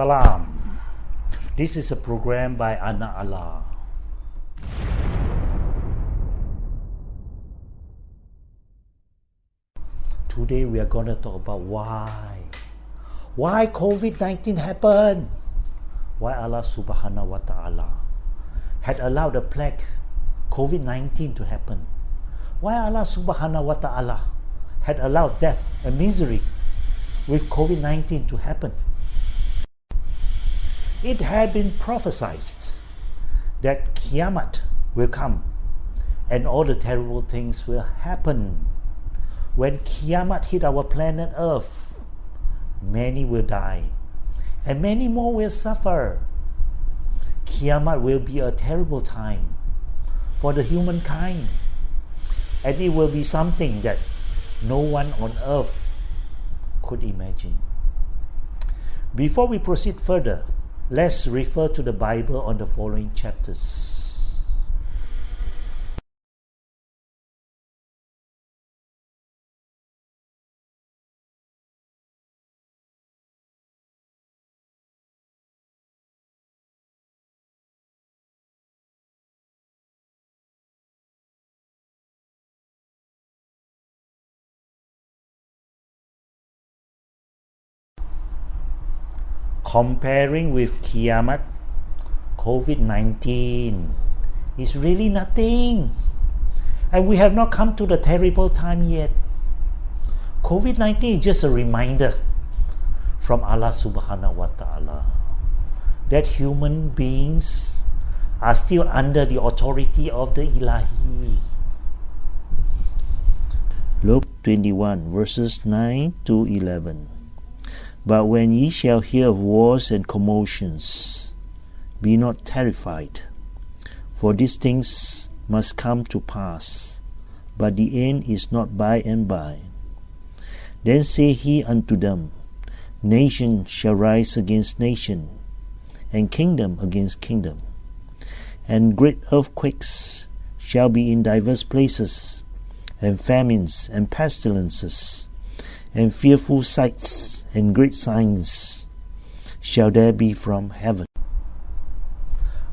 Salam. This is a program by Anak Allah. Today we are going to talk about why COVID-19 happened, why Allah subhanahu wa ta'ala had allowed the plague COVID-19 to happen, why Allah subhanahu wa ta'ala had allowed death and misery with COVID-19 to happen. It had been prophesied that Qiyamah will come and all the terrible things will happen. When Qiyamah hit our planet Earth, many will die and many more will suffer. Qiyamah will be a terrible time for the humankind, and it will be something that no one on earth could imagine. Before we proceed further, let's refer to the Bible on the following chapters. Comparing with Qiyamah, COVID-19 is really nothing. And we have not come to the terrible time yet. COVID-19 is just a reminder from Allah subhanahu wa ta'ala that human beings are still under the authority of the Ilahi. Luke 21 verses 9 to 11. But when ye shall hear of wars and commotions, be not terrified, for these things must come to pass, but the end is not by and by. Then say he unto them, Nation shall rise against nation, and kingdom against kingdom, and great earthquakes shall be in divers places, and famines and pestilences, and fearful sights and great signs shall there be from heaven.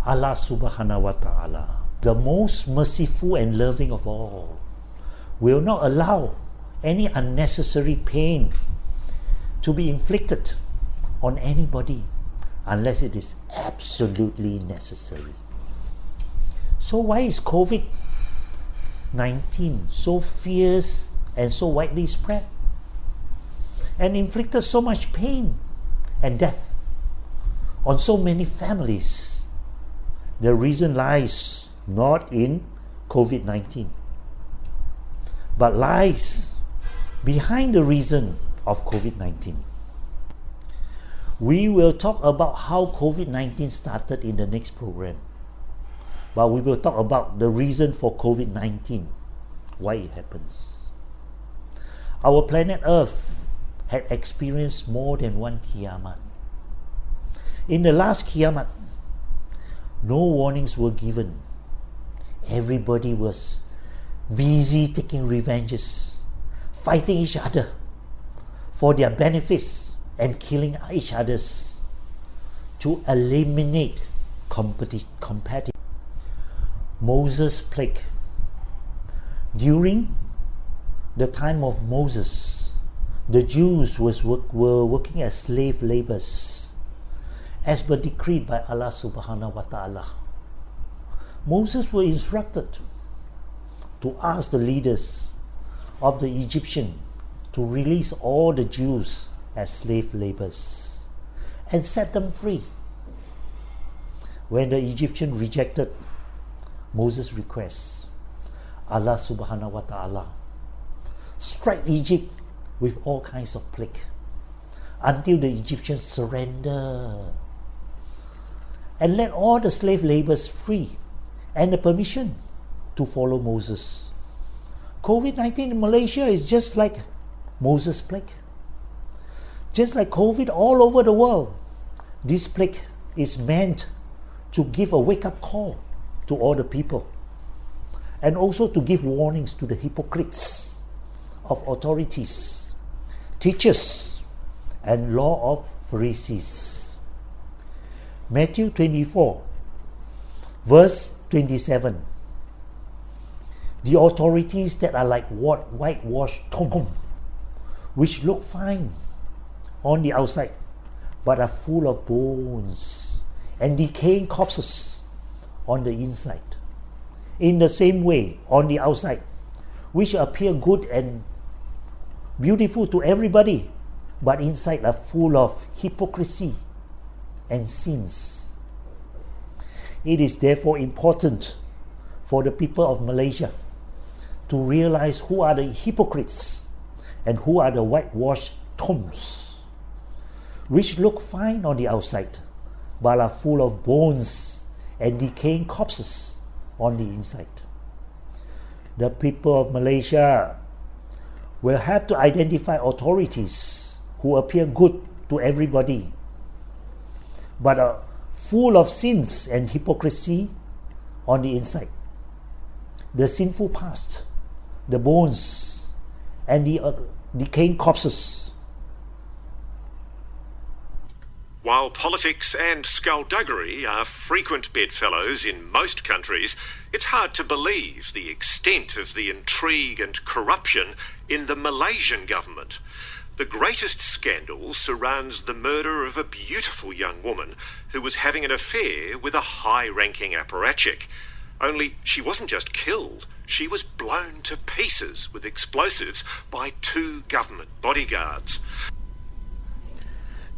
Allah subhanahu wa ta'ala, the most merciful and loving of all, will not allow any unnecessary pain to be inflicted on anybody unless it is absolutely necessary. So why is COVID-19 so fierce and so widely spread and inflicted so much pain and death on so many families? The reason lies not in COVID-19, but lies behind the reason of COVID-19. We will talk about how COVID-19 started in the next program, but we will talk about the reason for COVID-19, why it happens. Our planet Earth had experienced more than one Qiyamah. In the last Qiyamah, no warnings were given. Everybody was busy taking revenges, fighting each other for their benefits and killing each others to eliminate competition. Moses' plague. During the time of Moses, the Jews were working as slave laborers, as per decreed by Allah subhanahu wa ta'ala. Moses was instructed to ask the leaders of the Egyptian to release all the Jews as slave laborers and set them free. When the Egyptian rejected Moses' request, Allah subhanahu wa ta'ala struck Egypt with all kinds of plague until the Egyptians surrender and let all the slave laborers free and the permission to follow Moses. COVID-19 in Malaysia is just like Moses' plague. Just like COVID all over the world, this plague is meant to give a wake-up call to all the people and also to give warnings to the hypocrites of authorities, teachers, and law of Pharisees. Matthew 24, verse 27. The authorities that are like whitewashed tomb, which look fine on the outside, but are full of bones and decaying corpses on the inside. In the same way, on the outside, which appear good and beautiful to everybody, but inside are full of hypocrisy and sins. It is therefore important for the people of Malaysia to realize who are the hypocrites and who are the whitewashed tombs, which look fine on the outside, but are full of bones and decaying corpses on the inside. The people of Malaysia will have to identify authorities who appear good to everybody, but are full of sins and hypocrisy on the inside. The sinful past, the bones, and the decaying corpses. While politics and skullduggery are frequent bedfellows in most countries, it's hard to believe the extent of the intrigue and corruption in the Malaysian government. The greatest scandal surrounds the murder of a beautiful young woman who was having an affair with a high-ranking apparatchik. Only she wasn't just killed, she was blown to pieces with explosives by 2 government bodyguards.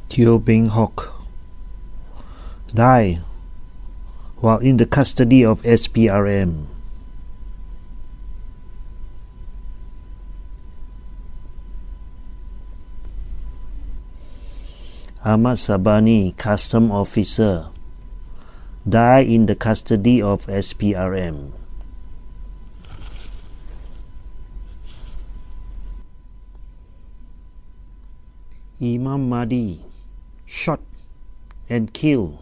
Teo Beng Hock died while in the custody of SPRM. Ahmad Sabani, custom officer, died in the custody of SPRM. Imam Mahdi, shot and killed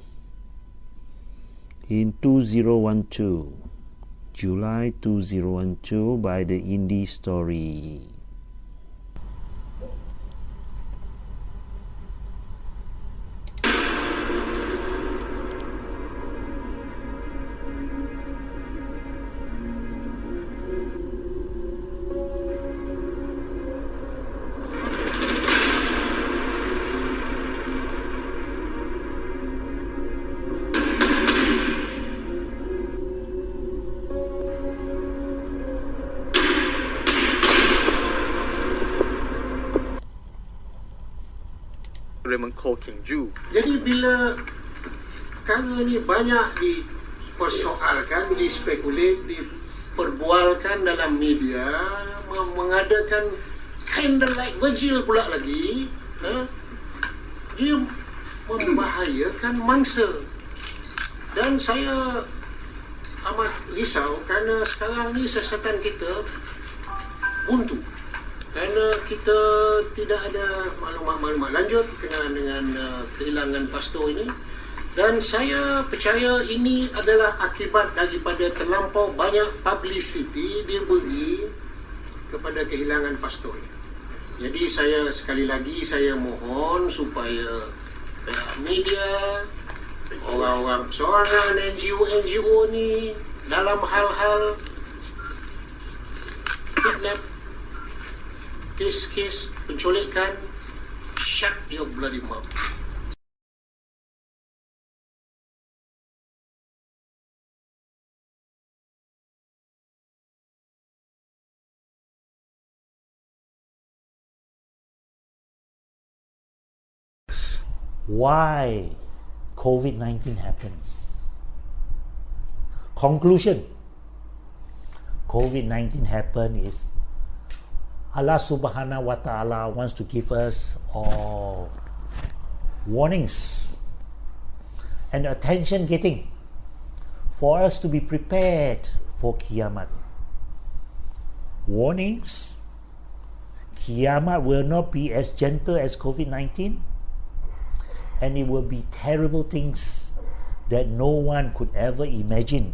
in 2012, July 2012 by the Indie Story. Jadi bila perkara ni banyak dipersoalkan, dispekulat, diperbualkan dalam media, mengadakan candlelight vigil pula lagi, dia membahayakan mangsa. Dan saya amat risau kerana sekarang ni siasatan kita buntu. Kerana kita tidak ada maklumat lanjut berkenaan dengan kehilangan pastor ini, dan saya percaya ini adalah akibat daripada terlampau banyak publicity dia beri kepada kehilangan pastor ini. Jadi saya sekali lagi saya mohon supaya pihak media, orang-orang persoalan NGO ni dalam hal-hal kidnap, kes-kes penculikan, shut your bloody mouth. Why COVID-19 happens? Conclusion: COVID-19 happened is Allah subhanahu wa ta'ala wants to give us all warnings and attention getting for us to be prepared for Kiamat. Warnings: Kiamat will not be as gentle as COVID-19, and it will be terrible things that no one could ever imagine